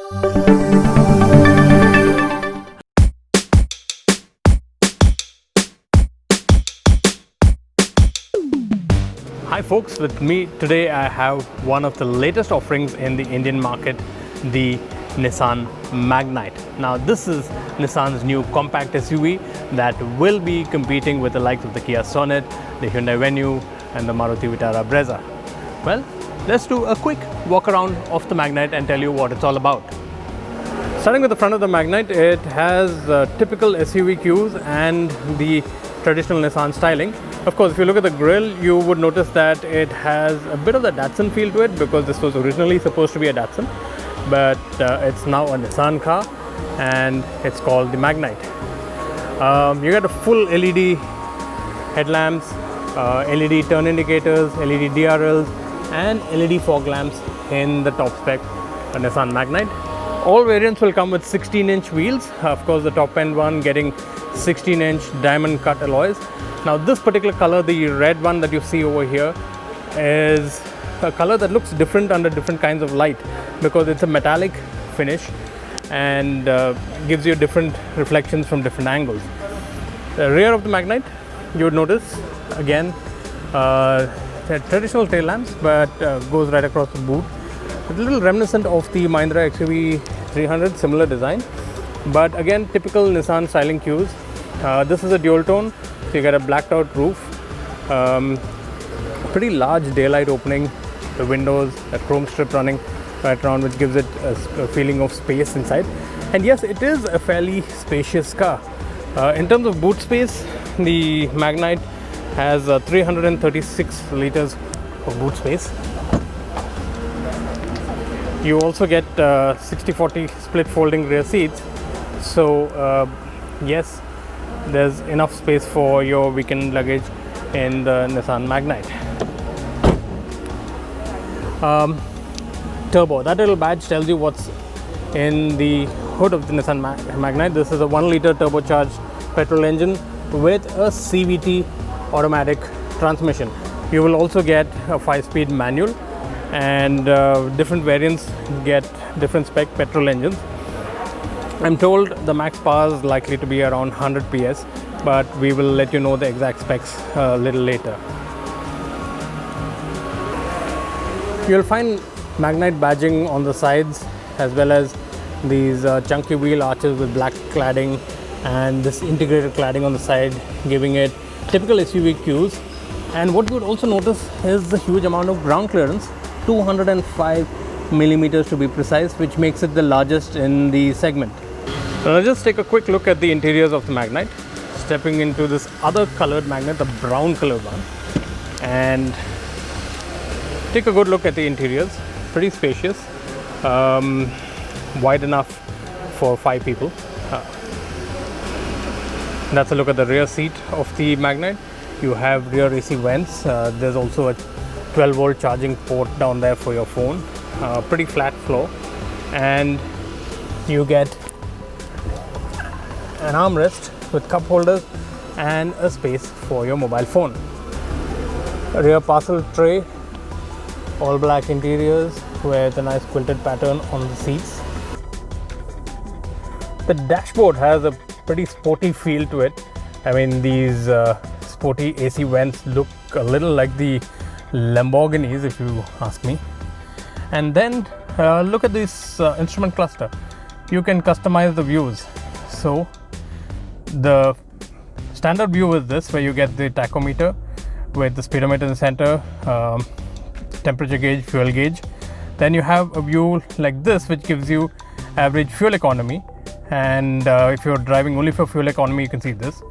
Hi folks, with me today I have one of the latest offerings in the Indian market, the Nissan Magnite. Now this is Nissan's new compact SUV that will be competing with the likes of the Kia Sonet, the Hyundai Venue and the Maruti Vitara Brezza. Well, let's do a quick walk around of the Magnite and tell you what it's all about. Starting with the front of the Magnite, it has typical SUV cues and the traditional Nissan styling. Of course, if you look at the grille, you would notice that it has a bit of the Datsun feel to it because this was originally supposed to be a Datsun, but it's now a Nissan car and it's called the Magnite. You get a full LED headlamps, LED turn indicators, LED DRLs and LED fog lamps in the top spec Nissan Magnite. All variants will come with 16-inch wheels. Of course, the top end one getting 16-inch diamond cut alloys. Now this particular color, the red one that you see over here, is a color that looks different under different kinds of light because it's a metallic finish and gives you different reflections from different angles. The rear of the Magnite, you would notice again traditional tail lamps, but goes right across the boot. A little reminiscent of the Mahindra XUV300, similar design, but again typical Nissan styling cues. This is a dual tone, so you get a blacked out roof, pretty large daylight opening, the windows, a chrome strip running right around which gives it a feeling of space inside. And yes, it is a fairly spacious car. In terms of boot space, the Magnite has 336 liters of boot space. You also get 60-40 split folding rear seats, so yes, there's enough space for your weekend luggage in the Nissan Magnite. Turbo, that little badge tells you what's in the hood of the Nissan Magnite. This is a 1-liter turbocharged petrol engine with a CVT automatic transmission. You will also get a 5-speed manual, and different variants get different spec petrol engines. I'm told the max power is likely to be around 100 PS, but we will let you know the exact specs a little later. You'll find Magnite badging on the sides as well as these chunky wheel arches with black cladding and this integrated cladding on the side, giving it typical SUV cues. And what you would also notice is the huge amount of ground clearance, 205 millimeters to be precise, which makes it the largest in the segment. Now let's just take a quick look at the interiors of the Magnite. Stepping into this other colored Magnite, the brown colored one, and take a good look at the interiors. Pretty spacious, wide enough for 5 people. That's a look at the rear seat of the Magnite. You have rear AC vents. There's also a 12-volt charging port down there for your phone. Pretty flat floor, and you get an armrest with cup holders and a space for your mobile phone. A rear parcel tray, all black interiors with a nice quilted pattern on the seats. The dashboard has a pretty sporty feel to it. I mean, these sporty AC vents look a little like the Lamborghinis, if you ask me. And then look at this instrument cluster. You can customize the views. So the standard view is this, where you get the tachometer with the speedometer in the center, temperature gauge, fuel gauge. Then you have a view like this, which gives you average fuel economy. And if you're driving only for fuel economy, you can see this.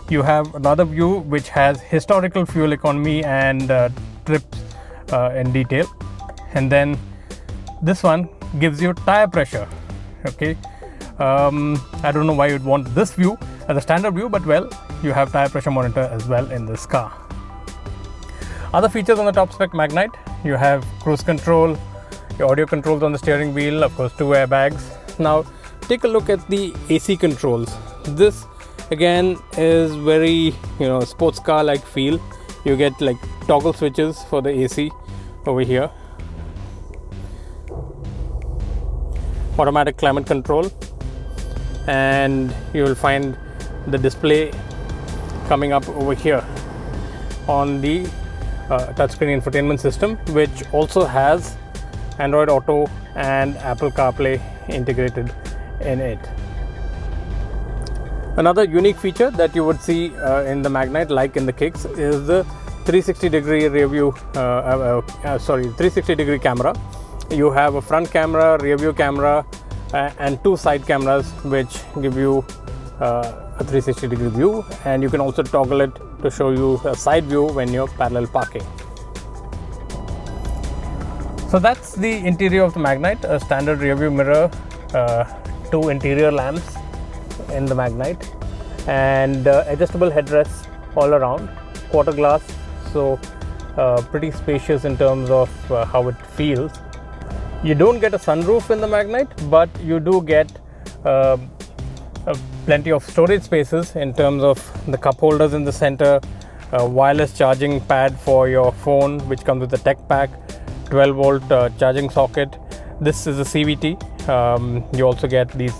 You have another view which has historical fuel economy and trips in detail. And then this one gives you tire pressure. Okay, I don't know why you'd want this view as a standard view, but well, you have tire pressure monitor as well in this car. Other features on the top spec Magnite, you have cruise control, your audio controls on the steering wheel, of course 2 airbags. Now take a look at the AC controls. This again is very, sports car like feel. You get like toggle switches for the AC over here. automatic climate control, and you will find the display coming up over here on the touchscreen infotainment system, which also has Android Auto and Apple CarPlay integrated in it. Another unique feature that you would see in the Magnite, like in the Kicks, is the 360-degree rear view, 360-degree camera. You have a front camera, rear view camera, and two side cameras, which give you a 360-degree view, and you can also toggle it to show you a side view when you're parallel parking. So that's the interior of the Magnite: a standard rear view mirror, two interior lamps in the Magnite, and adjustable headrests all around, quarter glass, so pretty spacious in terms of how it feels. You don't get a sunroof in the Magnite, but you do get plenty of storage spaces in terms of the cup holders in the center, a wireless charging pad for your phone, which comes with a tech pack, 12-volt charging socket. This is a CVT. You also get these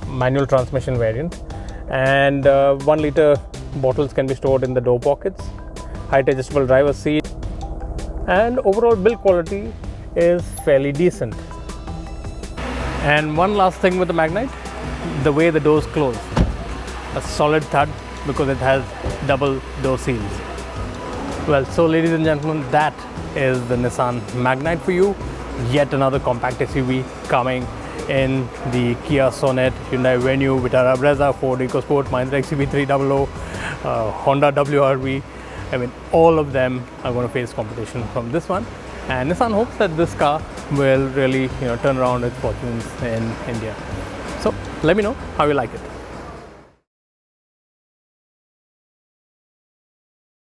manual transmission variants, and 1 liter bottles can be stored in the door pockets, height adjustable driver seat, and overall build quality is fairly decent. And one last thing with the Magnite, the way the doors close, a solid thud because it has double door seals. Well, so ladies and gentlemen, that is the Nissan Magnite for you. Yet another compact SUV coming in the Kia Sonet, Hyundai Venue, Vitara Brezza, Ford EcoSport, Mahindra XUV300, Honda WRV. I mean, all of them are going to face competition from this one, and Nissan hopes that this car will really turn around its fortunes in India. So let me know how you like it.